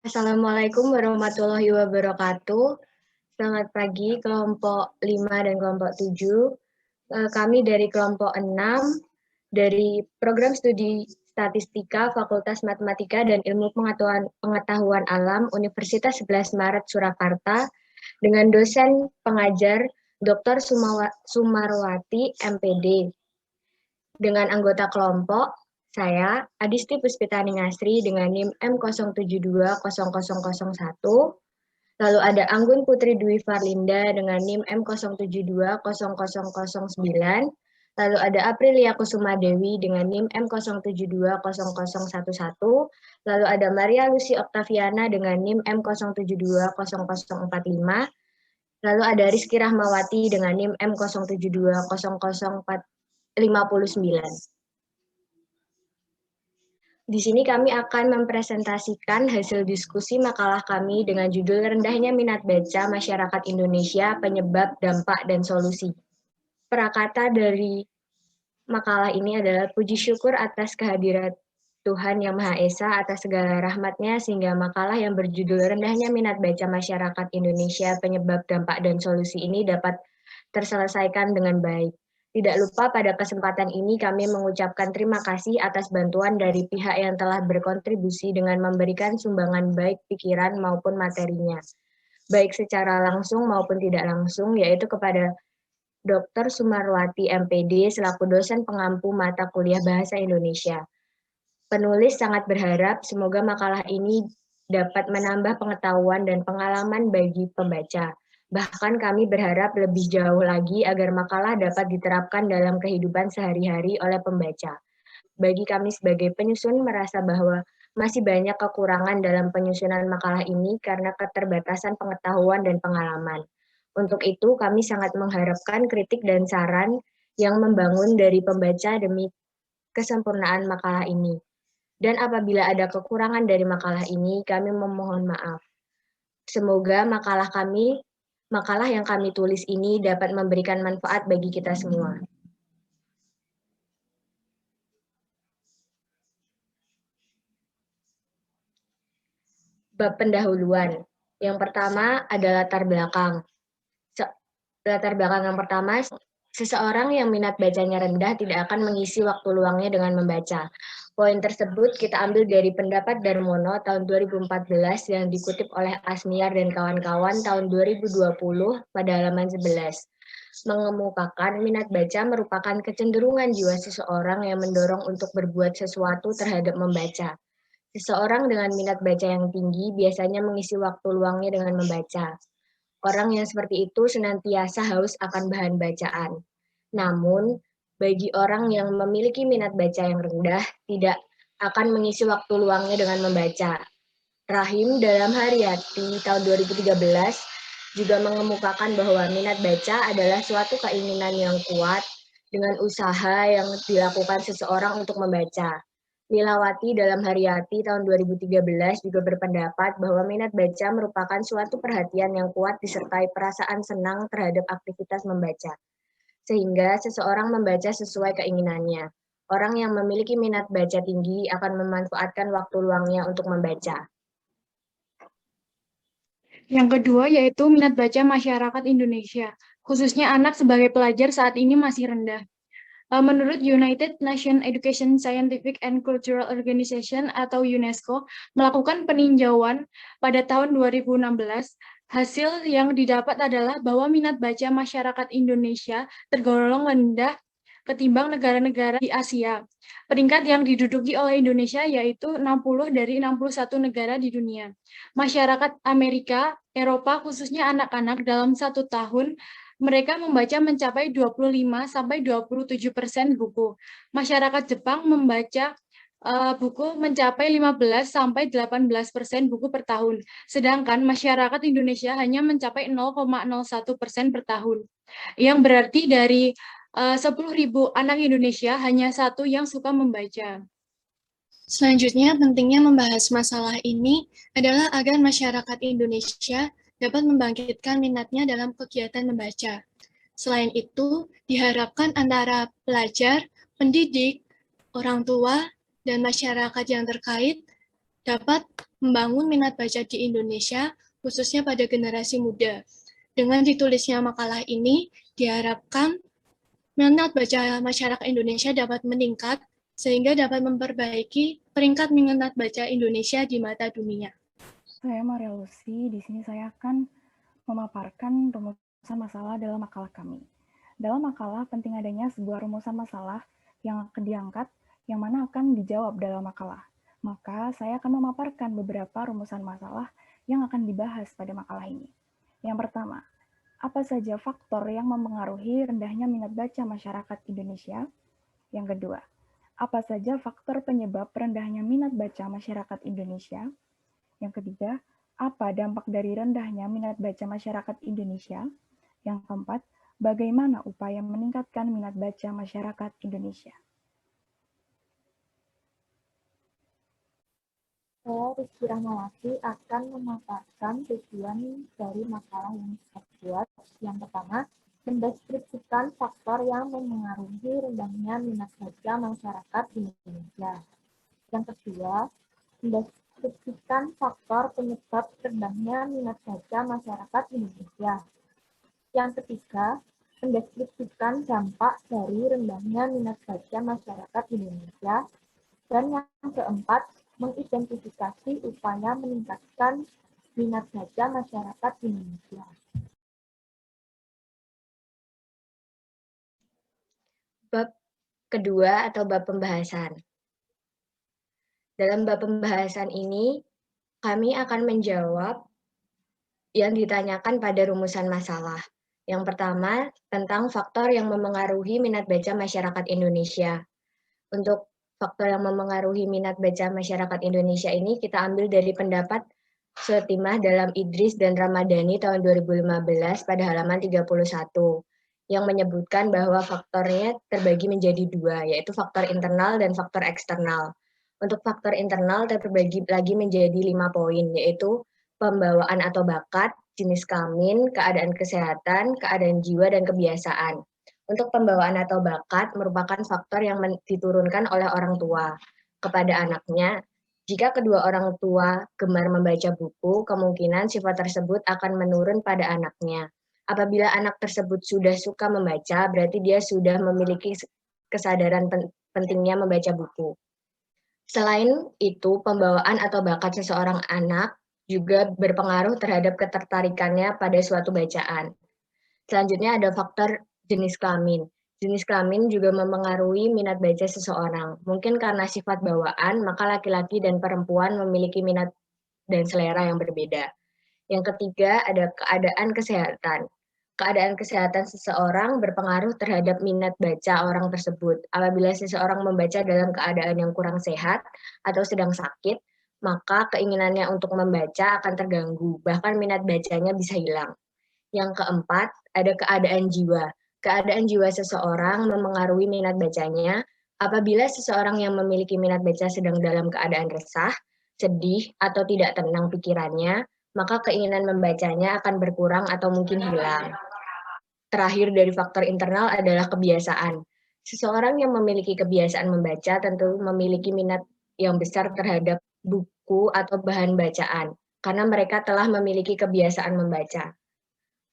Assalamualaikum warahmatullahi wabarakatuh. Selamat pagi kelompok 5 dan kelompok 7. Kami dari kelompok 6 dari Program Studi Statistika Fakultas Matematika dan Ilmu Pengetahuan Alam Universitas 11 Maret Surakarta dengan dosen pengajar Dr. Sumarwati MPD. Dengan anggota kelompok, saya Adisti Puspitani Ngasri dengan NIM M07200001. Lalu ada Anggun Putri Dwi Farlinda dengan NIM M07200009. Lalu ada Aprilia Kusuma Dewi dengan NIM M07200011. Lalu ada Maria Lucy Oktaviana dengan NIM M07200045. Lalu ada Rizky Rahmawati dengan NIM M07200059. Di sini kami akan mempresentasikan hasil diskusi makalah kami dengan judul Rendahnya Minat Baca Masyarakat Indonesia, Penyebab, Dampak, dan Solusi. Prakata dari makalah ini adalah puji syukur atas kehadiran Tuhan Yang Maha Esa atas segala rahmatnya sehingga makalah yang berjudul Rendahnya Minat Baca Masyarakat Indonesia, Penyebab, Dampak, dan Solusi ini dapat terselesaikan dengan baik. Tidak lupa pada kesempatan ini kami mengucapkan terima kasih atas bantuan dari pihak yang telah berkontribusi dengan memberikan sumbangan baik pikiran maupun materinya, baik secara langsung maupun tidak langsung, yaitu kepada Dr. Sumarwati MPD selaku dosen pengampu mata kuliah Bahasa Indonesia. Penulis sangat berharap semoga makalah ini dapat menambah pengetahuan dan pengalaman bagi pembaca. Bahkan kami berharap lebih jauh lagi agar makalah dapat diterapkan dalam kehidupan sehari-hari oleh pembaca. Bagi kami sebagai penyusun merasa bahwa masih banyak kekurangan dalam penyusunan makalah ini karena keterbatasan pengetahuan dan pengalaman. Untuk itu, kami sangat mengharapkan kritik dan saran yang membangun dari pembaca demi kesempurnaan makalah ini. Dan apabila ada kekurangan dari makalah ini, kami memohon maaf. Semoga makalah yang kami tulis ini dapat memberikan manfaat bagi kita semua. Bab pendahuluan. Yang pertama adalah latar belakang. Latar belakang yang pertama, seseorang yang minat bacanya rendah tidak akan mengisi waktu luangnya dengan membaca. Poin tersebut kita ambil dari pendapat Darmono tahun 2014 yang dikutip oleh Asmiar dan kawan-kawan tahun 2020 pada halaman 11. Mengemukakan minat baca merupakan kecenderungan jiwa seseorang yang mendorong untuk berbuat sesuatu terhadap membaca. Seseorang dengan minat baca yang tinggi biasanya mengisi waktu luangnya dengan membaca. Orang yang seperti itu senantiasa haus akan bahan bacaan. Namun, bagi orang yang memiliki minat baca yang rendah, tidak akan mengisi waktu luangnya dengan membaca. Rahim dalam Haryati tahun 2013 juga mengemukakan bahwa minat baca adalah suatu keinginan yang kuat dengan usaha yang dilakukan seseorang untuk membaca. Lilawati dalam Haryati tahun 2013 juga berpendapat bahwa minat baca merupakan suatu perhatian yang kuat disertai perasaan senang terhadap aktivitas membaca, sehingga seseorang membaca sesuai keinginannya. Orang yang memiliki minat baca tinggi akan memanfaatkan waktu luangnya untuk membaca. Yang kedua yaitu minat baca masyarakat Indonesia, khususnya anak sebagai pelajar saat ini masih rendah. Menurut United Nations Education, Scientific and Cultural Organization atau UNESCO melakukan peninjauan pada tahun 2016, hasil yang didapat adalah bahwa minat baca masyarakat Indonesia tergolong rendah ketimbang negara-negara di Asia. Peringkat yang diduduki oleh Indonesia yaitu 60 dari 61 negara di dunia. Masyarakat Amerika, Eropa, khususnya anak-anak dalam 1 tahun mereka membaca mencapai 25-27% buku. Masyarakat Jepang membaca buku mencapai 15-18% buku per tahun. Sedangkan masyarakat Indonesia hanya mencapai 0,01% per tahun. Yang berarti dari 10.000 anak Indonesia hanya 1 yang suka membaca. Selanjutnya, pentingnya membahas masalah ini adalah agar masyarakat Indonesia dapat membangkitkan minatnya dalam kegiatan membaca. Selain itu, diharapkan antara pelajar, pendidik, orang tua, dan masyarakat yang terkait dapat membangun minat baca di Indonesia, khususnya pada generasi muda. Dengan ditulisnya makalah ini, diharapkan minat baca masyarakat Indonesia dapat meningkat, sehingga dapat memperbaiki peringkat minat baca Indonesia di mata dunia. Saya Maria Lucy, di sini saya akan memaparkan rumusan masalah dalam makalah kami. Dalam makalah penting adanya sebuah rumusan masalah yang akan diangkat, yang mana akan dijawab dalam makalah. Maka saya akan memaparkan beberapa rumusan masalah yang akan dibahas pada makalah ini. Yang pertama, apa saja faktor yang mempengaruhi rendahnya minat baca masyarakat Indonesia? Yang kedua, apa saja faktor penyebab rendahnya minat baca masyarakat Indonesia? Yang ketiga, apa dampak dari rendahnya minat baca masyarakat Indonesia? Yang keempat, bagaimana upaya meningkatkan minat baca masyarakat Indonesia? Saya Rizky Rahmawati akan memaparkan tujuan dari makalah yang saya buat. Yang pertama, mendeskripsikan faktor yang mempengaruhi rendahnya minat baca masyarakat Indonesia. Yang kedua, mendeskripsikan faktor penyebab rendahnya minat baca masyarakat Indonesia. Yang ketiga, mendeskripsikan dampak dari rendahnya minat baca masyarakat Indonesia. Dan yang keempat, mengidentifikasi upaya meningkatkan minat baca masyarakat Indonesia. Bab kedua atau bab pembahasan. Dalam bab pembahasan ini, kami akan menjawab yang ditanyakan pada rumusan masalah. Yang pertama, tentang faktor yang memengaruhi minat baca masyarakat Indonesia. Untuk faktor yang memengaruhi minat baca masyarakat Indonesia ini kita ambil dari pendapat Soetimah dalam Idris dan Ramadhani tahun 2015 pada halaman 31 yang menyebutkan bahwa faktornya terbagi menjadi dua, yaitu faktor internal dan faktor eksternal. Untuk faktor internal terbagi lagi menjadi 5 poin, yaitu pembawaan atau bakat, jenis kelamin, keadaan kesehatan, keadaan jiwa, dan kebiasaan. Untuk pembawaan atau bakat merupakan faktor yang diturunkan oleh orang tua kepada anaknya. Jika kedua orang tua gemar membaca buku, kemungkinan sifat tersebut akan menurun pada anaknya. Apabila anak tersebut sudah suka membaca, berarti dia sudah memiliki kesadaran pentingnya membaca buku. Selain itu, pembawaan atau bakat seseorang anak juga berpengaruh terhadap ketertarikannya pada suatu bacaan. Selanjutnya ada faktor jenis kelamin. Jenis kelamin juga memengaruhi minat baca seseorang. Mungkin karena sifat bawaan, maka laki-laki dan perempuan memiliki minat dan selera yang berbeda. Yang ketiga ada keadaan kesehatan. Keadaan kesehatan seseorang berpengaruh terhadap minat baca orang tersebut. Apabila seseorang membaca dalam keadaan yang kurang sehat atau sedang sakit, maka keinginannya untuk membaca akan terganggu, bahkan minat bacanya bisa hilang. Yang keempat, ada keadaan jiwa. Keadaan jiwa seseorang memengaruhi minat bacanya. Apabila seseorang yang memiliki minat baca sedang dalam keadaan resah, sedih, atau tidak tenang pikirannya, maka keinginan membacanya akan berkurang atau mungkin hilang. Terakhir dari faktor internal adalah kebiasaan. Seseorang yang memiliki kebiasaan membaca tentu memiliki minat yang besar terhadap buku atau bahan bacaan, karena mereka telah memiliki kebiasaan membaca.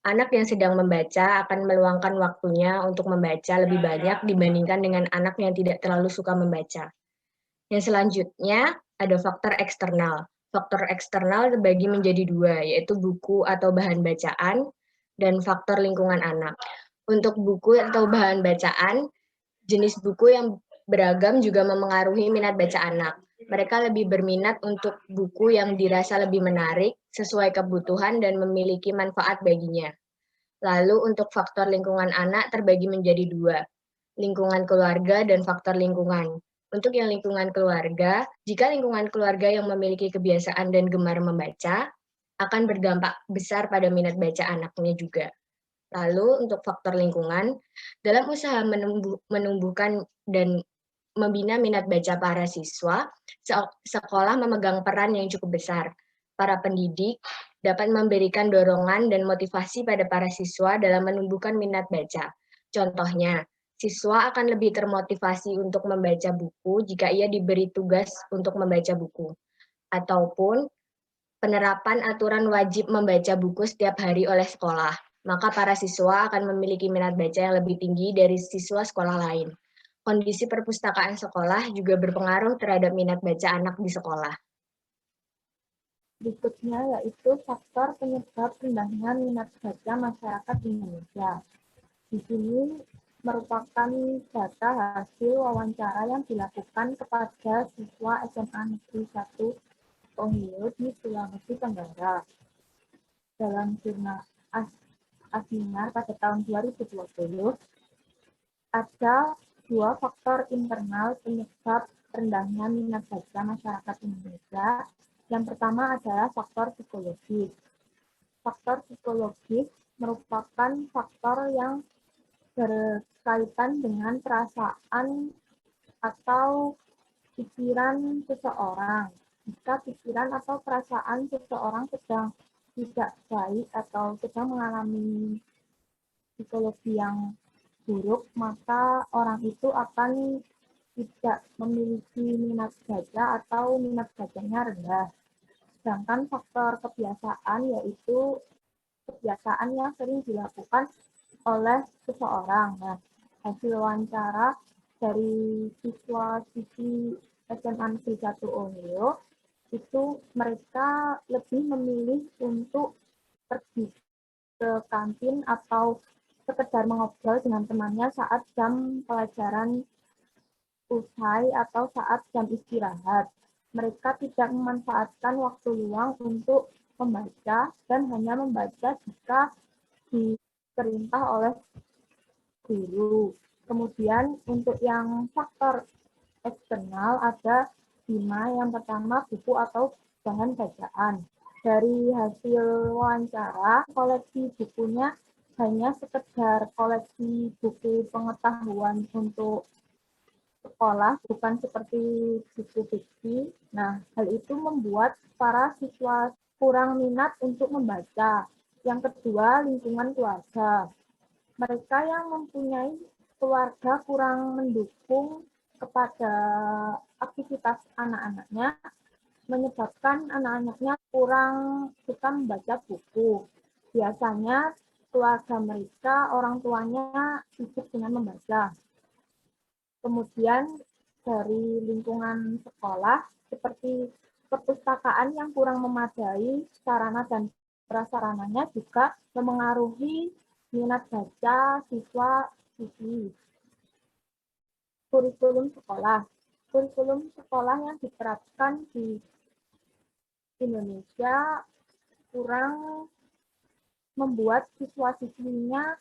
Anak yang sedang membaca akan meluangkan waktunya untuk membaca lebih banyak dibandingkan dengan anak yang tidak terlalu suka membaca. Yang selanjutnya ada faktor eksternal. Faktor eksternal terbagi menjadi dua, yaitu buku atau bahan bacaan dan faktor lingkungan anak. Untuk buku atau bahan bacaan, jenis buku yang beragam juga memengaruhi minat baca anak. Mereka lebih berminat untuk buku yang dirasa lebih menarik, sesuai kebutuhan, dan memiliki manfaat baginya. Lalu untuk faktor lingkungan anak terbagi menjadi dua, lingkungan keluarga dan faktor lingkungan. Untuk yang lingkungan keluarga, jika lingkungan keluarga yang memiliki kebiasaan dan gemar membaca, akan berdampak besar pada minat baca anaknya juga. Lalu untuk faktor lingkungan, dalam usaha menumbuhkan dan membina minat baca para siswa, sekolah memegang peran yang cukup besar. Para pendidik dapat memberikan dorongan dan motivasi pada para siswa dalam menumbuhkan minat baca. Contohnya, siswa akan lebih termotivasi untuk membaca buku jika ia diberi tugas untuk membaca buku. Ataupun penerapan aturan wajib membaca buku setiap hari oleh sekolah, maka para siswa akan memiliki minat baca yang lebih tinggi dari siswa sekolah lain. Kondisi perpustakaan sekolah juga berpengaruh terhadap minat baca anak di sekolah. Berikutnya yaitu faktor penyebab rendahnya minat baca masyarakat Indonesia. Di sini merupakan data hasil wawancara yang dilakukan kepada siswa SMA Negeri 1 Ohio di Sulawesi Tenggara. Dalam jurnal Asminar pada tahun 2020, ada 2 faktor internal penyebab rendahnya minat baca masyarakat Indonesia. Yang pertama adalah faktor psikologis. Faktor psikologis merupakan faktor yang berkaitan dengan perasaan atau pikiran seseorang. Jika pikiran atau perasaan seseorang sedang tidak baik atau sedang mengalami psikologi yang buruk, maka orang itu akan tidak memiliki minat baca atau minat bacanya rendah. Sedangkan faktor kebiasaan yaitu kebiasaan yang sering dilakukan oleh seseorang. Nah, hasil wawancara dari siswa-siswi SMA Negeri 1 Ohio itu mereka lebih memilih untuk pergi ke kantin atau sekedar mengobrol dengan temannya saat jam pelajaran usai atau saat jam istirahat. Mereka tidak memanfaatkan waktu luang untuk membaca dan hanya membaca jika diperintah oleh guru. Kemudian untuk yang faktor eksternal ada 5. Yang pertama buku atau bahan bacaan. Dari hasil wawancara, koleksi bukunya hanya sekedar koleksi buku pengetahuan untuk sekolah, bukan seperti buku fiksi. Nah, hal itu membuat para siswa kurang minat untuk membaca. Yang kedua, lingkungan keluarga. Mereka yang mempunyai keluarga kurang mendukung kepada aktivitas anak-anaknya, menyebabkan anak-anaknya kurang suka membaca buku. Biasanya keluarga mereka, orang tuanya sibuk dengan membaca. Kemudian dari lingkungan sekolah, seperti perpustakaan yang kurang memadai, sarana dan prasarananya juga memengaruhi minat baca siswa-siswi. Kurikulum sekolah. Kurikulum sekolah yang diterapkan di Indonesia kurang membuat siswa-siswinya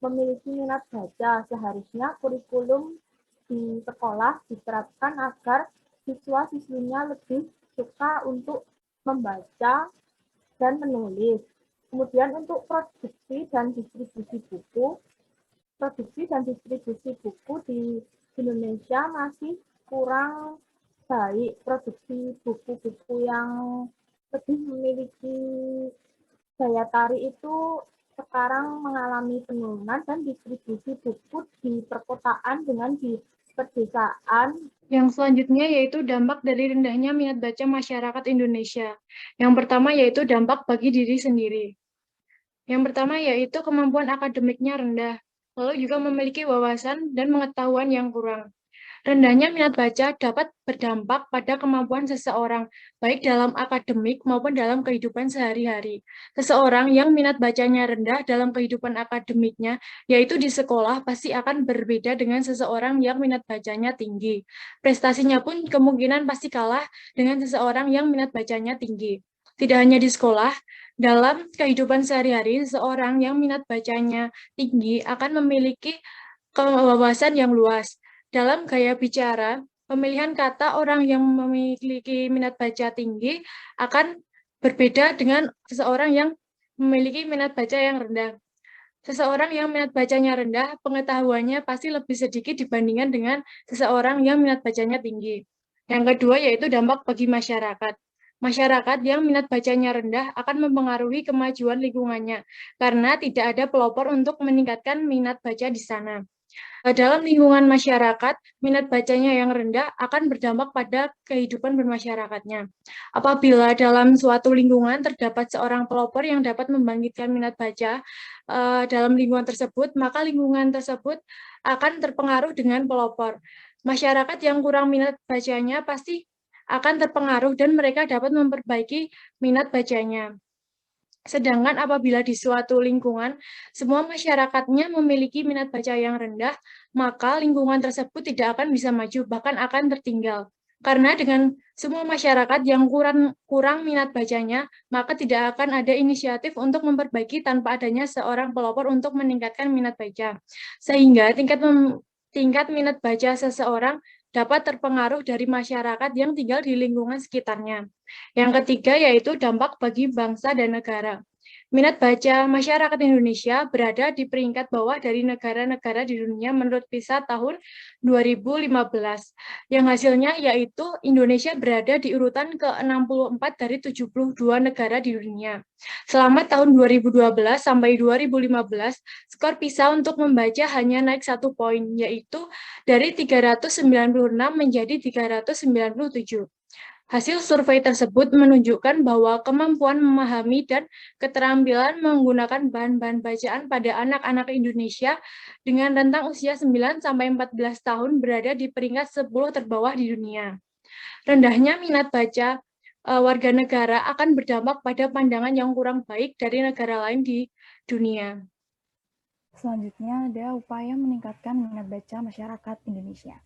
memiliki minat baca. Seharusnya kurikulum di sekolah diterapkan agar siswa-siswinya lebih suka untuk membaca dan menulis. Kemudian untuk produksi dan distribusi buku di Indonesia masih kurang baik. Produksi buku-buku yang lebih memiliki daya tarik itu sekarang mengalami penurunan dan distribusi buku di perkotaan dengan di pedesaan. Yang selanjutnya yaitu dampak dari rendahnya minat baca masyarakat Indonesia. Yang pertama yaitu dampak bagi diri sendiri. Yang pertama yaitu kemampuan akademiknya rendah, lalu juga memiliki wawasan dan pengetahuan yang kurang. Rendahnya minat baca dapat berdampak pada kemampuan seseorang, baik dalam akademik maupun dalam kehidupan sehari-hari. Seseorang yang minat bacanya rendah dalam kehidupan akademiknya, yaitu di sekolah, pasti akan berbeda dengan seseorang yang minat bacanya tinggi. Prestasinya pun kemungkinan pasti kalah dengan seseorang yang minat bacanya tinggi. Tidak hanya di sekolah, dalam kehidupan sehari-hari, seseorang yang minat bacanya tinggi akan memiliki wawasan yang luas. Dalam gaya bicara, pemilihan kata orang yang memiliki minat baca tinggi akan berbeda dengan seseorang yang memiliki minat baca yang rendah. Seseorang yang minat bacanya rendah, pengetahuannya pasti lebih sedikit dibandingkan dengan seseorang yang minat bacanya tinggi. Yang kedua yaitu dampak bagi masyarakat. Masyarakat yang minat bacanya rendah akan mempengaruhi kemajuan lingkungannya, karena tidak ada pelopor untuk meningkatkan minat baca di sana. Dalam lingkungan masyarakat, minat bacanya yang rendah akan berdampak pada kehidupan bermasyarakatnya. Apabila dalam suatu lingkungan terdapat seorang pelopor yang dapat membangkitkan minat baca dalam lingkungan tersebut, maka lingkungan tersebut akan terpengaruh dengan pelopor. Masyarakat yang kurang minat bacanya pasti akan terpengaruh dan mereka dapat memperbaiki minat bacanya. Sedangkan apabila di suatu lingkungan, semua masyarakatnya memiliki minat baca yang rendah, maka lingkungan tersebut tidak akan bisa maju, bahkan akan tertinggal. Karena dengan semua masyarakat yang kurang minat bacanya, maka tidak akan ada inisiatif untuk memperbaiki tanpa adanya seorang pelopor untuk meningkatkan minat baca. Sehingga tingkat minat baca seseorang dapat terpengaruh dari masyarakat yang tinggal di lingkungan sekitarnya. Yang ketiga yaitu dampak bagi bangsa dan negara. Minat baca masyarakat Indonesia berada di peringkat bawah dari negara-negara di dunia menurut PISA tahun 2015, yang hasilnya yaitu Indonesia berada di urutan ke-64 dari 72 negara di dunia. Selama tahun 2012 sampai 2015, skor PISA untuk membaca hanya naik 1 poin, yaitu dari 396 menjadi 397. Hasil survei tersebut menunjukkan bahwa kemampuan memahami dan keterampilan menggunakan bahan-bahan bacaan pada anak-anak Indonesia dengan rentang usia 9-14 tahun berada di peringkat 10 terbawah di dunia. Rendahnya minat baca warga negara akan berdampak pada pandangan yang kurang baik dari negara lain di dunia. Selanjutnya ada upaya meningkatkan minat baca masyarakat Indonesia.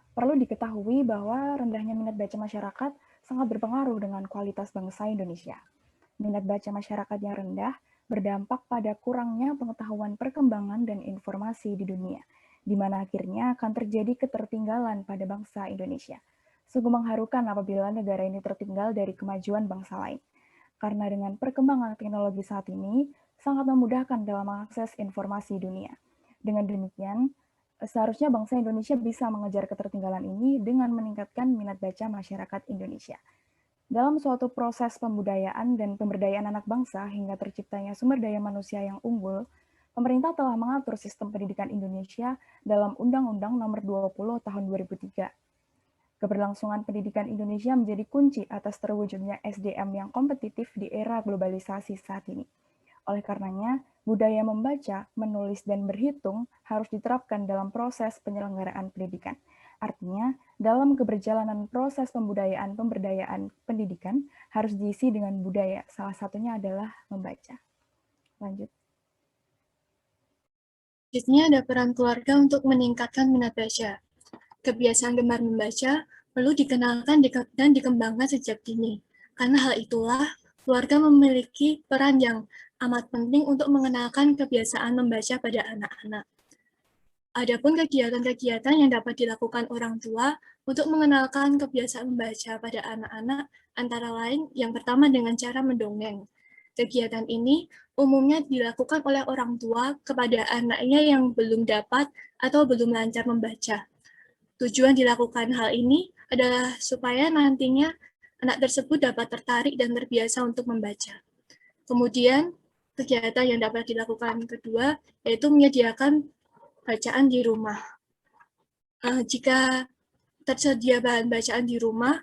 Perlu diketahui bahwa rendahnya minat baca masyarakat sangat berpengaruh dengan kualitas bangsa Indonesia. Minat baca masyarakat yang rendah berdampak pada kurangnya pengetahuan perkembangan dan informasi di dunia, di mana akhirnya akan terjadi ketertinggalan pada bangsa Indonesia. Sungguh mengharukan apabila negara ini tertinggal dari kemajuan bangsa lain. Karena dengan perkembangan teknologi saat ini, sangat memudahkan dalam mengakses informasi dunia. Dengan demikian, seharusnya bangsa Indonesia bisa mengejar ketertinggalan ini dengan meningkatkan minat baca masyarakat Indonesia. Dalam suatu proses pembudayaan dan pemberdayaan anak bangsa hingga terciptanya sumber daya manusia yang unggul, pemerintah telah mengatur sistem pendidikan Indonesia dalam Undang-Undang Nomor 20 Tahun 2003. Keberlangsungan pendidikan Indonesia menjadi kunci atas terwujudnya SDM yang kompetitif di era globalisasi saat ini. Oleh karenanya, budaya membaca, menulis, dan berhitung harus diterapkan dalam proses penyelenggaraan pendidikan. Artinya, dalam keberjalanan proses pemberdayaan pendidikan harus diisi dengan budaya. Salah satunya adalah membaca. Lanjut. Selanjutnya ada peran keluarga untuk meningkatkan minat baca. Kebiasaan gemar membaca perlu dikenalkan dan dikembangkan sejak dini. Karena hal itulah, keluarga memiliki peran yang amat penting untuk mengenalkan kebiasaan membaca pada anak-anak. Adapun kegiatan-kegiatan yang dapat dilakukan orang tua untuk mengenalkan kebiasaan membaca pada anak-anak antara lain yang pertama dengan cara mendongeng. Kegiatan ini umumnya dilakukan oleh orang tua kepada anaknya yang belum dapat atau belum lancar membaca. Tujuan dilakukan hal ini adalah supaya nantinya anak tersebut dapat tertarik dan terbiasa untuk membaca. Kemudian, kegiatan yang dapat dilakukan kedua yaitu menyediakan bacaan di rumah. Jika tersedia bahan bacaan di rumah,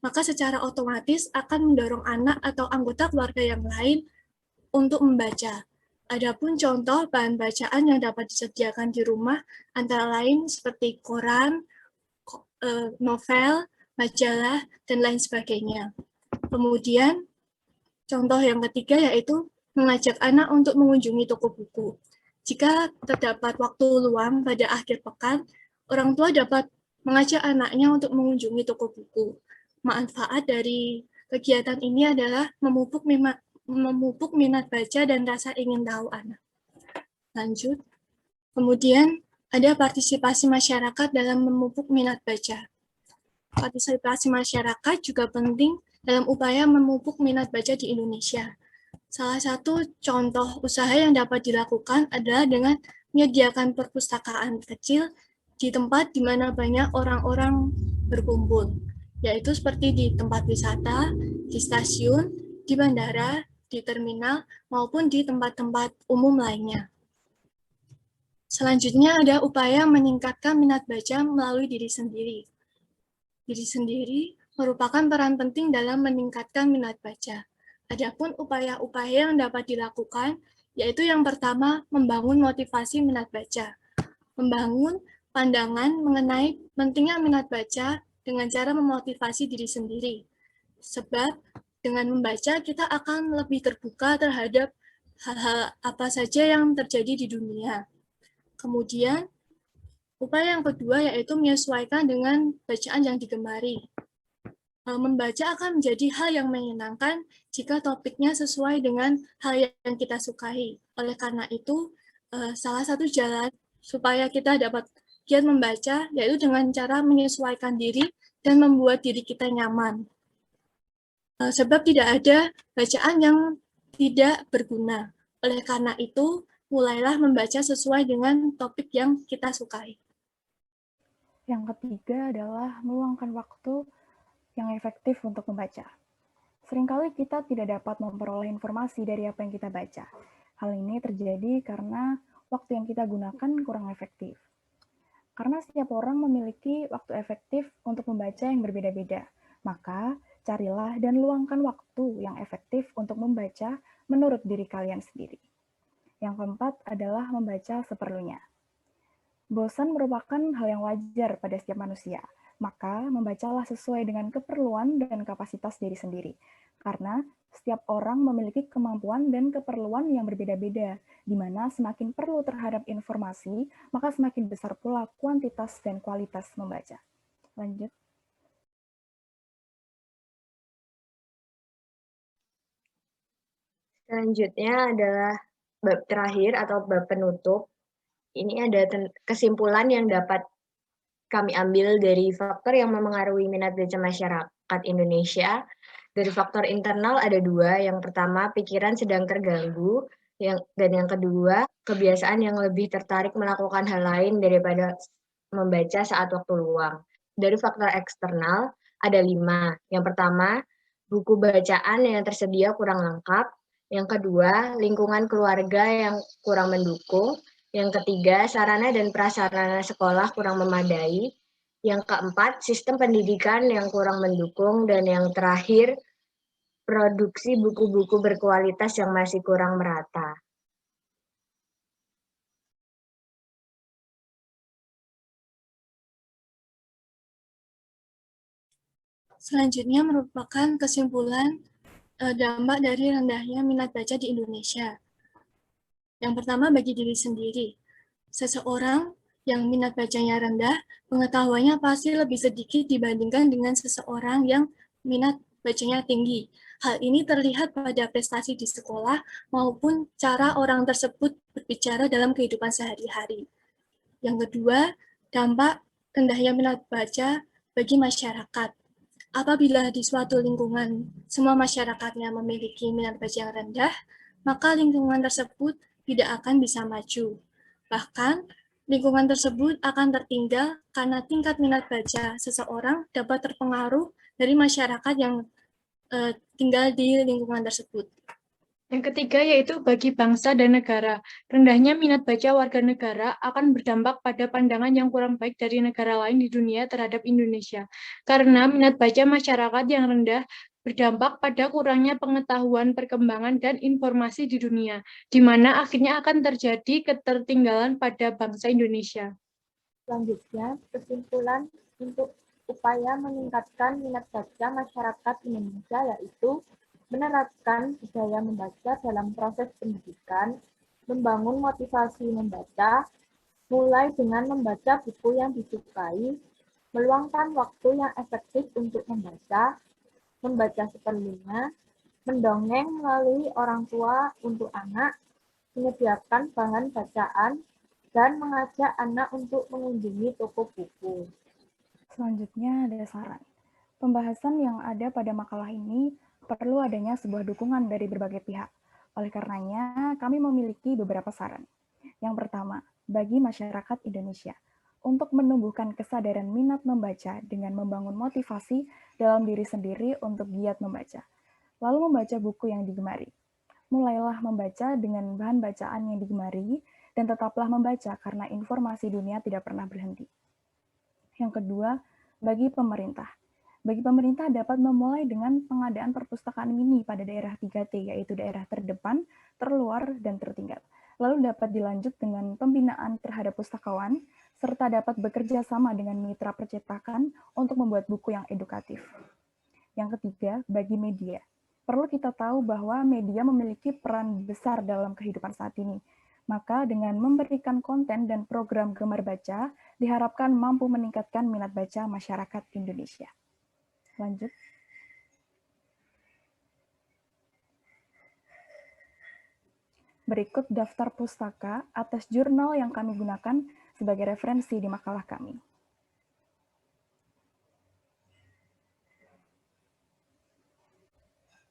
maka secara otomatis akan mendorong anak atau anggota keluarga yang lain untuk membaca. Adapun contoh bahan bacaan yang dapat disediakan di rumah antara lain seperti koran, novel, majalah, dan lain sebagainya. Kemudian, contoh yang ketiga yaitu mengajak anak untuk mengunjungi toko buku. Jika terdapat waktu luang pada akhir pekan, orang tua dapat mengajak anaknya untuk mengunjungi toko buku. Manfaat dari kegiatan ini adalah memupuk minat baca dan rasa ingin tahu anak. Lanjut. Kemudian, ada partisipasi masyarakat dalam memupuk minat baca. Partisipasi masyarakat juga penting dalam upaya memupuk minat baca di Indonesia. Salah satu contoh usaha yang dapat dilakukan adalah dengan menyediakan perpustakaan kecil di tempat di mana banyak orang-orang berkumpul, yaitu seperti di tempat wisata, di stasiun, di bandara, di terminal, maupun di tempat-tempat umum lainnya. Selanjutnya ada upaya meningkatkan minat baca melalui diri sendiri. Diri sendiri merupakan peran penting dalam meningkatkan minat baca. Adapun upaya-upaya yang dapat dilakukan, yaitu yang pertama, membangun motivasi minat baca. Membangun pandangan mengenai pentingnya minat baca dengan cara memotivasi diri sendiri. Sebab dengan membaca kita akan lebih terbuka terhadap hal-hal apa saja yang terjadi di dunia. Kemudian, upaya yang kedua yaitu menyesuaikan dengan bacaan yang digemari. Membaca akan menjadi hal yang menyenangkan jika topiknya sesuai dengan hal yang kita sukai. Oleh karena itu, salah satu jalan supaya kita dapat giat membaca yaitu dengan cara menyesuaikan diri dan membuat diri kita nyaman. Sebab tidak ada bacaan yang tidak berguna. Oleh karena itu, mulailah membaca sesuai dengan topik yang kita sukai. Yang ketiga adalah meluangkan waktu yang efektif untuk membaca. Seringkali kita tidak dapat memperoleh informasi dari apa yang kita baca. Hal ini terjadi karena waktu yang kita gunakan kurang efektif. Karena setiap orang memiliki waktu efektif untuk membaca yang berbeda-beda, maka carilah dan luangkan waktu yang efektif untuk membaca menurut diri kalian sendiri. Yang keempat adalah membaca seperlunya. Bosan merupakan hal yang wajar pada setiap manusia, maka membacalah sesuai dengan keperluan dan kapasitas diri sendiri. Karena setiap orang memiliki kemampuan dan keperluan yang berbeda-beda, di mana semakin perlu terhadap informasi, maka semakin besar pula kuantitas dan kualitas membaca. Lanjut. Selanjutnya adalah bab terakhir atau bab penutup. Ini ada kesimpulan yang dapat kami ambil dari faktor yang memengaruhi minat baca masyarakat Indonesia. Dari faktor internal ada dua. Yang pertama, pikiran sedang terganggu. Dan yang kedua, kebiasaan yang lebih tertarik melakukan hal lain daripada membaca saat waktu luang. Dari faktor eksternal ada 5. Yang pertama, buku bacaan yang tersedia kurang lengkap. Yang kedua, lingkungan keluarga yang kurang mendukung. Yang ketiga, sarana dan prasarana sekolah kurang memadai. Yang keempat, sistem pendidikan yang kurang mendukung. Dan yang terakhir, produksi buku-buku berkualitas yang masih kurang merata. Selanjutnya merupakan kesimpulan dampak dari rendahnya minat baca di Indonesia. Yang pertama, bagi diri sendiri. Seseorang yang minat bacanya rendah, pengetahuannya pasti lebih sedikit dibandingkan dengan seseorang yang minat bacanya tinggi. Hal ini terlihat pada prestasi di sekolah maupun cara orang tersebut berbicara dalam kehidupan sehari-hari. Yang kedua, dampak rendahnya minat baca bagi masyarakat. Apabila di suatu lingkungan semua masyarakatnya memiliki minat baca yang rendah, maka lingkungan tersebut tidak akan bisa maju. Bahkan, lingkungan tersebut akan tertinggal karena tingkat minat baca seseorang dapat terpengaruh dari masyarakat yang tinggal di lingkungan tersebut. Yang ketiga yaitu bagi bangsa dan negara. Rendahnya minat baca warga negara akan berdampak pada pandangan yang kurang baik dari negara lain di dunia terhadap Indonesia. Karena minat baca masyarakat yang rendah berdampak pada kurangnya pengetahuan, perkembangan, dan informasi di dunia, di mana akhirnya akan terjadi ketertinggalan pada bangsa Indonesia. Selanjutnya, kesimpulan untuk upaya meningkatkan minat baca masyarakat Indonesia yaitu menerapkan budaya membaca dalam proses pendidikan, membangun motivasi membaca, mulai dengan membaca buku yang disukai, meluangkan waktu yang efektif untuk membaca seperlunya, mendongeng melalui orang tua untuk anak, menyediakan bahan bacaan, dan mengajak anak untuk mengunjungi toko buku. Selanjutnya ada saran. Pembahasan yang ada pada makalah ini perlu adanya sebuah dukungan dari berbagai pihak. Oleh karenanya, kami memiliki beberapa saran. Yang pertama, bagi masyarakat Indonesia, untuk menumbuhkan kesadaran minat membaca dengan membangun motivasi dalam diri sendiri untuk giat membaca. Lalu membaca buku yang digemari. Mulailah membaca dengan bahan bacaan yang digemari, dan tetaplah membaca karena informasi dunia tidak pernah berhenti. Yang kedua, bagi pemerintah. Bagi pemerintah dapat memulai dengan pengadaan perpustakaan mini pada daerah 3T, yaitu daerah terdepan, terluar, dan tertinggal. Lalu dapat dilanjut dengan pembinaan terhadap pustakawan, serta dapat bekerja sama dengan mitra percetakan untuk membuat buku yang edukatif. Yang ketiga, bagi media. Perlu kita tahu bahwa media memiliki peran besar dalam kehidupan saat ini. Maka dengan memberikan konten dan program gemar baca, diharapkan mampu meningkatkan minat baca masyarakat Indonesia. Lanjut. Berikut daftar pustaka atas jurnal yang kami gunakan sebagai referensi di makalah kami.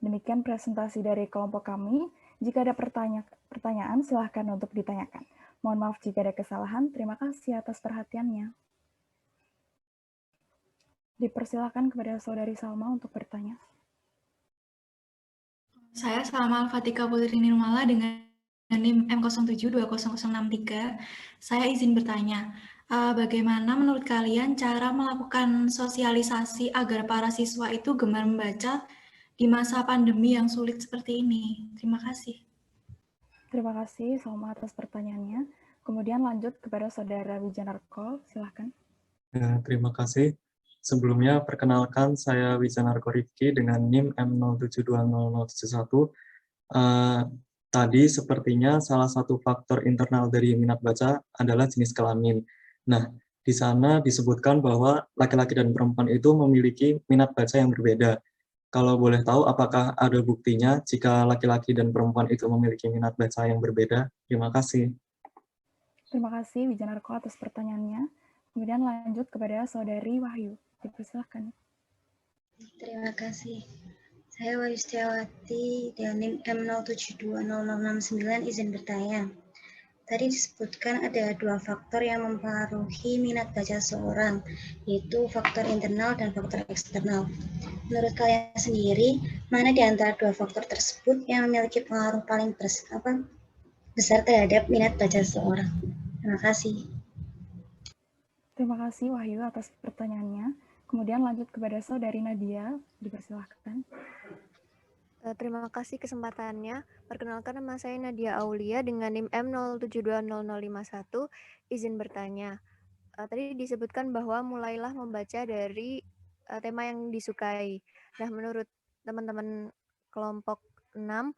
Demikian presentasi dari kelompok kami. Jika ada pertanyaan, silahkan untuk ditanyakan. Mohon maaf jika ada kesalahan. Terima kasih atas perhatiannya. Dipersilakan kepada Saudari Salma untuk bertanya. Saya Salma Al-Fatika Putri Nirmala dengan NIM M07200063. Saya izin bertanya, bagaimana menurut kalian cara melakukan sosialisasi agar para siswa itu gemar membaca di masa pandemi yang sulit seperti ini? Terima kasih. Terima kasih Salma atas pertanyaannya. Kemudian lanjut kepada Saudara Wijanarko, silahkan. Ya, terima kasih. Sebelumnya, perkenalkan saya Wijanarko Rifki dengan NIM M07200071. Tadi sepertinya salah satu faktor internal dari minat baca adalah jenis kelamin. Nah, di sana disebutkan bahwa laki-laki dan perempuan itu memiliki minat baca yang berbeda. Kalau boleh tahu, apakah ada buktinya jika laki-laki dan perempuan itu memiliki minat baca yang berbeda? Terima kasih. Terima kasih Wijanarko atas pertanyaannya. Kemudian lanjut kepada Saudari Wahyu. Dipersilakan. Terima kasih. Saya Wahyu Setiawati dengan NIM M072069 izin bertanya. Tadi disebutkan ada dua faktor yang mempengaruhi minat baca seorang, yaitu faktor internal dan faktor eksternal. Menurut kalian sendiri, mana di antara dua faktor tersebut yang memiliki pengaruh paling besar terhadap minat baca seseorang? Terima kasih. Terima kasih Wahyu atas pertanyaannya. Kemudian lanjut kepada Saudari Nadia, dipersilahkan. Terima kasih kesempatannya. Perkenalkan, nama saya Nadia Aulia dengan NIM M07200051. Izin bertanya. Tadi disebutkan bahwa mulailah membaca dari tema yang disukai. Nah, menurut teman-teman kelompok 6,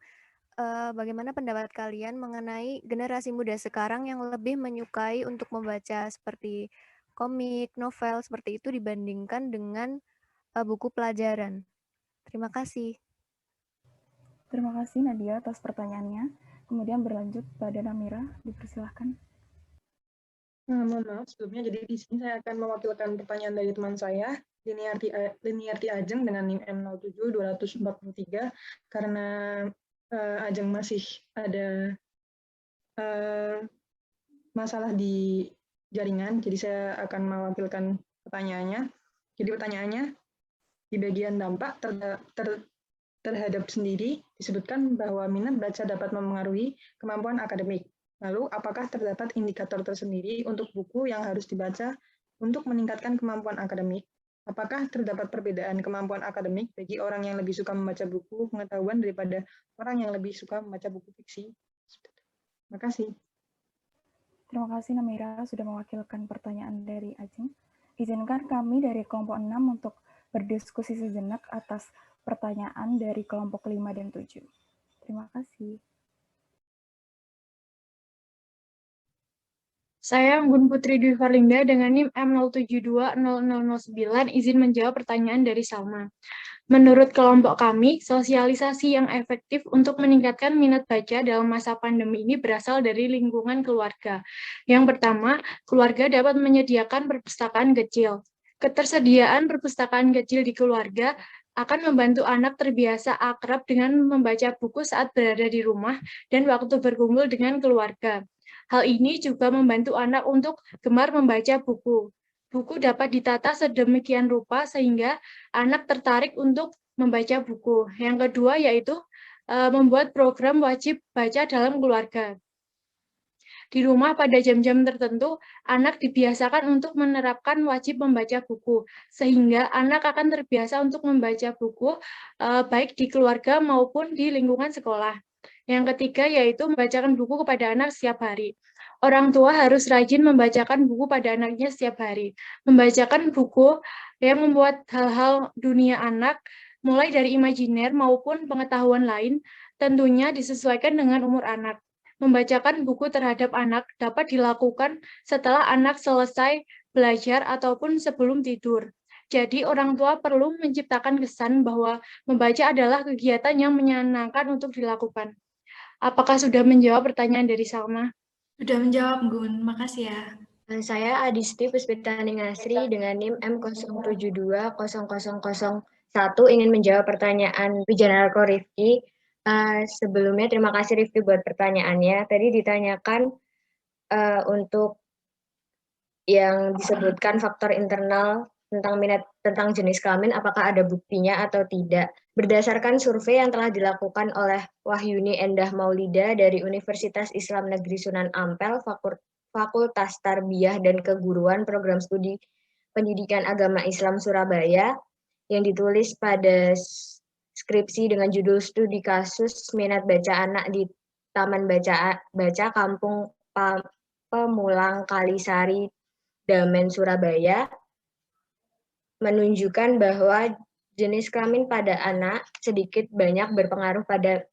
bagaimana pendapat kalian mengenai generasi muda sekarang yang lebih menyukai untuk membaca seperti komik, novel, seperti itu dibandingkan dengan buku pelajaran? Terima kasih. Terima kasih Nadia atas pertanyaannya. Kemudian berlanjut pada Namira, dipersilahkan. Mohon maaf sebelumnya, jadi di sini saya akan mewakilkan pertanyaan dari teman saya, Liniarti Ajeng dengan NIM M072043, karena Ajeng masih ada masalah di jaringan, jadi saya akan mewakilkan pertanyaannya. Jadi pertanyaannya, di bagian dampak terhadap sendiri disebutkan bahwa minat baca dapat memengaruhi kemampuan akademik. Lalu, apakah terdapat indikator tersendiri untuk buku yang harus dibaca untuk meningkatkan kemampuan akademik? Apakah terdapat perbedaan kemampuan akademik bagi orang yang lebih suka membaca buku pengetahuan daripada orang yang lebih suka membaca buku fiksi? Terima kasih. Terima kasih Namira sudah mewakilkan pertanyaan dari Ajeng. Izinkan kami dari kelompok 6 untuk berdiskusi sejenak atas pertanyaan dari kelompok 5 dan 7. Terima kasih. Saya Gun Putri Dwi Farlinda dengan NIM M07200009 izin menjawab pertanyaan dari Salma. Menurut kelompok kami, sosialisasi yang efektif untuk meningkatkan minat baca dalam masa pandemi ini berasal dari lingkungan keluarga. Yang pertama, keluarga dapat menyediakan perpustakaan kecil. Ketersediaan perpustakaan kecil di keluarga akan membantu anak terbiasa akrab dengan membaca buku saat berada di rumah dan waktu berkumpul dengan keluarga. Hal ini juga membantu anak untuk gemar membaca buku. Buku dapat ditata sedemikian rupa sehingga anak tertarik untuk membaca buku. Yang kedua yaitu membuat program wajib baca dalam keluarga. Di rumah pada jam-jam tertentu, anak dibiasakan untuk menerapkan wajib membaca buku, sehingga anak akan terbiasa untuk membaca buku baik di keluarga maupun di lingkungan sekolah. Yang ketiga yaitu membacakan buku kepada anak setiap hari. Orang tua harus rajin membacakan buku pada anaknya setiap hari. Membacakan buku yang membuat hal-hal dunia anak, mulai dari imajiner maupun pengetahuan lain, tentunya disesuaikan dengan umur anak. Membacakan buku terhadap anak dapat dilakukan setelah anak selesai belajar ataupun sebelum tidur. Jadi orang tua perlu menciptakan kesan bahwa membaca adalah kegiatan yang menyenangkan untuk dilakukan. Apakah sudah menjawab pertanyaan dari Salma? Sudah menjawab, Gun. Makasih ya. Saya Adisti Puspitani Ngasri dengan NIM M0720001 ingin menjawab pertanyaan Wijanarko Rifki. Sebelumnya terima kasih Rifki buat pertanyaannya. Tadi ditanyakan untuk yang disebutkan faktor internal tentang minat tentang jenis kelamin, apakah ada buktinya atau tidak. Berdasarkan survei yang telah dilakukan oleh Wahyuni Endah Maulida dari Universitas Islam Negeri Sunan Ampel, Fakultas Tarbiyah dan Keguruan Program Studi Pendidikan Agama Islam Surabaya, yang ditulis pada skripsi dengan judul Studi Kasus Minat Baca Anak di Taman Baca Kampung Pemulang Kalisari, Damen, Surabaya, menunjukkan bahwa jenis kelamin pada anak sedikit banyak berpengaruh pada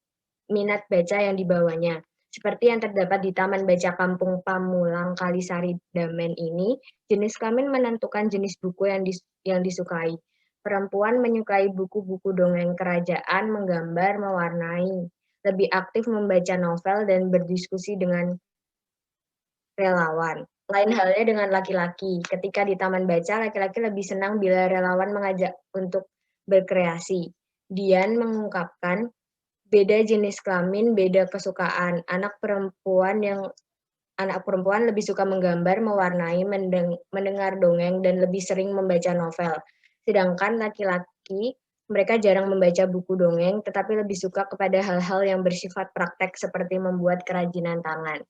minat baca yang dibawanya. Seperti yang terdapat di Taman Baca Kampung Pamulang Kalisari Damen ini, jenis kelamin menentukan jenis buku yang disukai. Perempuan menyukai buku-buku dongeng kerajaan, menggambar, mewarnai, lebih aktif membaca novel dan berdiskusi dengan relawan. Lain halnya dengan laki-laki. Ketika di taman baca, laki-laki lebih senang bila relawan mengajak untuk berkreasi. Dian mengungkapkan, beda jenis kelamin, beda kesukaan. Anak perempuan lebih suka menggambar, mewarnai, mendengar dongeng, dan lebih sering membaca novel. Sedangkan laki-laki, mereka jarang membaca buku dongeng, tetapi lebih suka kepada hal-hal yang bersifat praktek seperti membuat kerajinan tangan.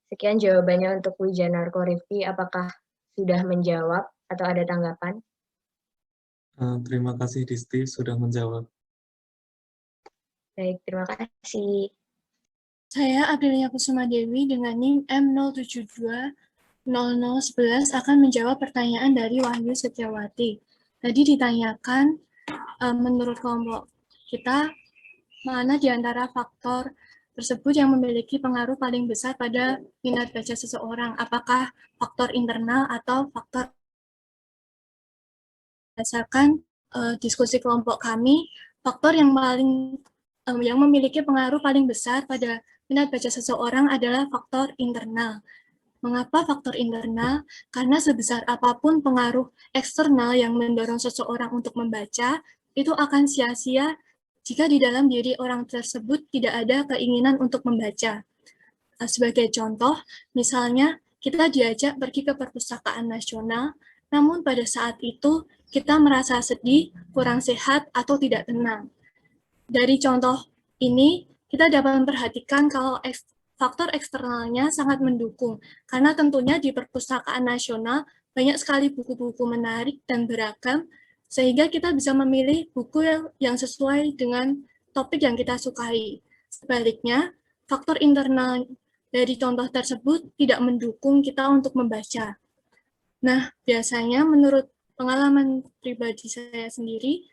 Sekian jawabannya untuk Wijanarko Rifki. Apakah sudah menjawab atau ada tanggapan? Terima kasih Disti sudah menjawab. Baik, terima kasih. Saya Aprilia Kusuma Dewi dengan NIM M0720011 akan menjawab pertanyaan dari Wahyu Setiawati. Tadi ditanyakan, menurut kelompok kita, mana di antara faktor tersebut yang memiliki pengaruh paling besar pada minat baca seseorang? Apakah faktor internal atau faktor berdasarkan diskusi kelompok kami, faktor yang memiliki pengaruh paling besar pada minat baca seseorang adalah faktor internal. Mengapa faktor internal? Karena sebesar apapun pengaruh eksternal yang mendorong seseorang untuk membaca, itu akan sia-sia jika di dalam diri orang tersebut tidak ada keinginan untuk membaca. Sebagai contoh, misalnya kita diajak pergi ke perpustakaan nasional, namun pada saat itu kita merasa sedih, kurang sehat, atau tidak tenang. Dari contoh ini, kita dapat memperhatikan kalau faktor eksternalnya sangat mendukung, karena tentunya di perpustakaan nasional banyak sekali buku-buku menarik dan beragam, sehingga kita bisa memilih buku yang sesuai dengan topik yang kita sukai. Sebaliknya, faktor internal dari contoh tersebut tidak mendukung kita untuk membaca. Nah, biasanya menurut pengalaman pribadi saya sendiri,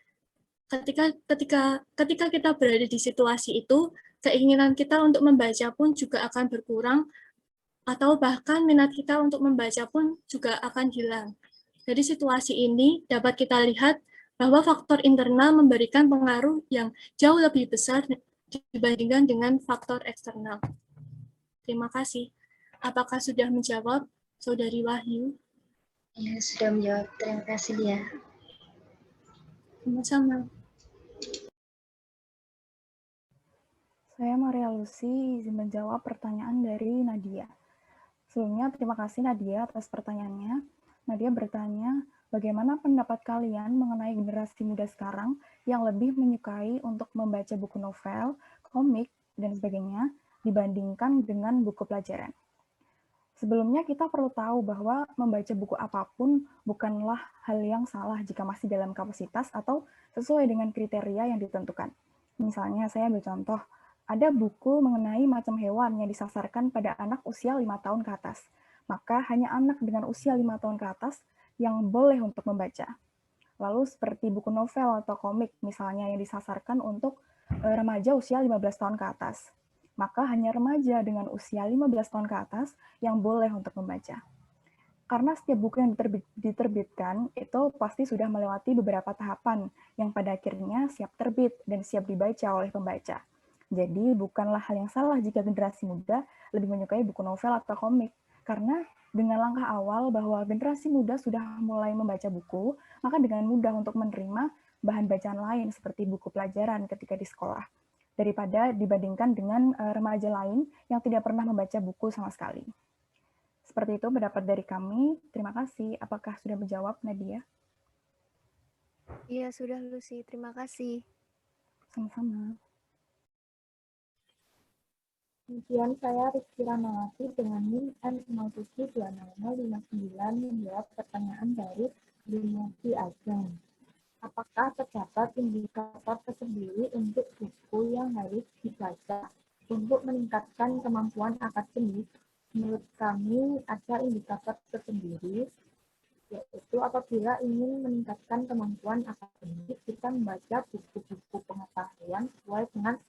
ketika kita berada di situasi itu, keinginan kita untuk membaca pun juga akan berkurang, atau bahkan minat kita untuk membaca pun juga akan hilang. Dari situasi ini dapat kita lihat bahwa faktor internal memberikan pengaruh yang jauh lebih besar dibandingkan dengan faktor eksternal. Terima kasih. Apakah sudah menjawab, Saudari Wahyu? Ya, sudah menjawab. Terima kasih, Lia. Sama-sama. Saya Maria Lucy izin menjawab pertanyaan dari Nadia. Sebelumnya, terima kasih Nadia atas pertanyaannya. Nadia bertanya, bagaimana pendapat kalian mengenai generasi muda sekarang yang lebih menyukai untuk membaca buku novel, komik, dan sebagainya dibandingkan dengan buku pelajaran? Sebelumnya kita perlu tahu bahwa membaca buku apapun bukanlah hal yang salah jika masih dalam kapasitas atau sesuai dengan kriteria yang ditentukan. Misalnya saya ambil contoh, ada buku mengenai macam hewan yang disasarkan pada anak usia 5 tahun ke atas. Maka hanya anak dengan usia 5 tahun ke atas yang boleh untuk membaca. Lalu seperti buku novel atau komik misalnya yang disasarkan untuk remaja usia 15 tahun ke atas. Maka hanya remaja dengan usia 15 tahun ke atas yang boleh untuk membaca. Karena setiap buku yang diterbitkan itu pasti sudah melewati beberapa tahapan yang pada akhirnya siap terbit dan siap dibaca oleh pembaca. Jadi bukanlah hal yang salah jika generasi muda lebih menyukai buku novel atau komik. Karena dengan langkah awal bahwa generasi muda sudah mulai membaca buku, maka dengan mudah untuk menerima bahan bacaan lain seperti buku pelajaran ketika di sekolah, daripada dibandingkan dengan remaja lain yang tidak pernah membaca buku sama sekali. Seperti itu pendapat dari kami. Terima kasih. Apakah sudah menjawab, Nadia? Iya, sudah Lucy. Terima kasih. Sama-sama. Kemudian saya Rizky Ramawati dengan NIM M072059 menjawab pertanyaan dari Limuti Ajeng. Apakah terdapat indikator tersendiri untuk buku yang harus dibaca untuk meningkatkan kemampuan akademik? Menurut kami ada indikator tersendiri, yaitu apabila ingin meningkatkan kemampuan akademik, kita membaca buku-buku pengetahuan sesuai dengan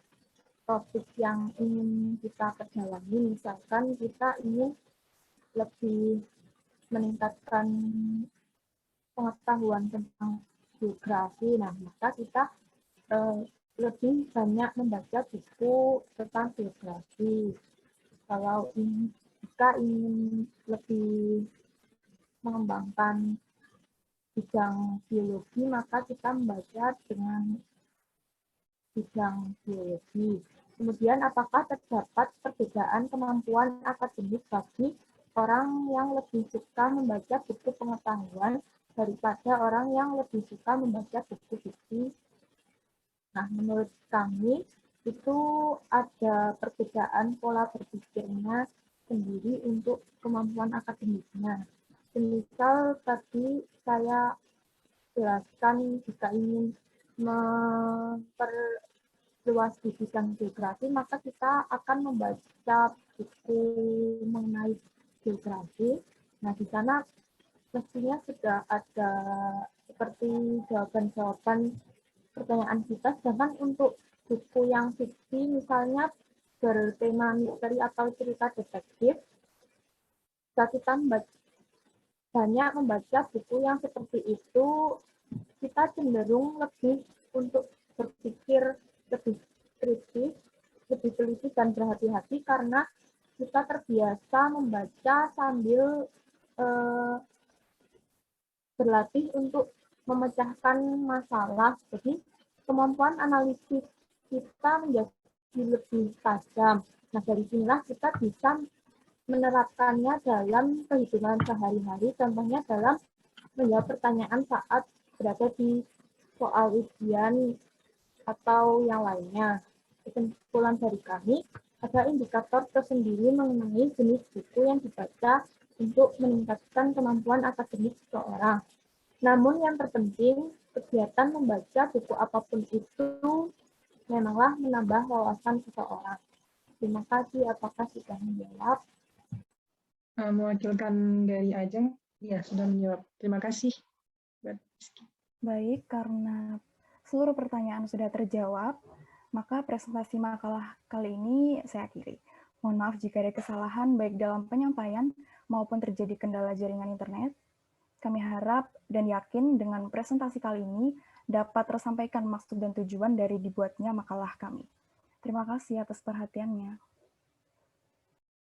topik yang ingin kita perjalani. Misalkan kita ingin lebih meningkatkan pengetahuan tentang geografi, nah maka kita lebih banyak membaca buku tentang geografi. Kalau jika ingin lebih mengembangkan bidang biologi, maka kita membaca dengan bidang biologi. Kemudian, apakah terdapat perbedaan kemampuan akademik bagi orang yang lebih suka membaca buku pengetahuan daripada orang yang lebih suka membaca buku fiksi? Nah, menurut kami itu ada perbedaan pola berpikirnya sendiri untuk kemampuan akademiknya. Semisal tadi saya jelaskan jika ingin memperluas di bidang geografi, maka kita akan membaca buku mengenai geografi. Nah, di sana mestinya sudah ada seperti jawaban-jawaban pertanyaan kita, sedangkan untuk buku yang fiksi, misalnya bertema misteri atau cerita detektif, kita banyak membaca buku yang seperti itu, kita cenderung lebih untuk berpikir lebih kritis, lebih teliti dan berhati-hati karena kita terbiasa membaca sambil berlatih untuk memecahkan masalah. Jadi kemampuan analisis kita menjadi lebih tajam. Nah, dari sinilah kita bisa menerapkannya dalam kehidupan sehari-hari, contohnya dalam menjawab pertanyaan saat berada di soal ujian atau yang lainnya. Kesimpulan dari kami, ada indikator tersendiri mengenai jenis buku yang dibaca untuk meningkatkan kemampuan akademik seseorang. Namun yang terpenting, kegiatan membaca buku apapun itu memanglah menambah wawasan seseorang. Terima kasih. Apakah sudah menjawab? Mewakilkan dari Ajeng, ya sudah menjawab. Terima kasih. Baik, karena seluruh pertanyaan sudah terjawab, maka presentasi makalah kali ini saya akhiri. Mohon maaf jika ada kesalahan baik dalam penyampaian maupun terjadi kendala jaringan internet. Kami harap dan yakin dengan presentasi kali ini dapat tersampaikan maksud dan tujuan dari dibuatnya makalah kami. Terima kasih atas perhatiannya.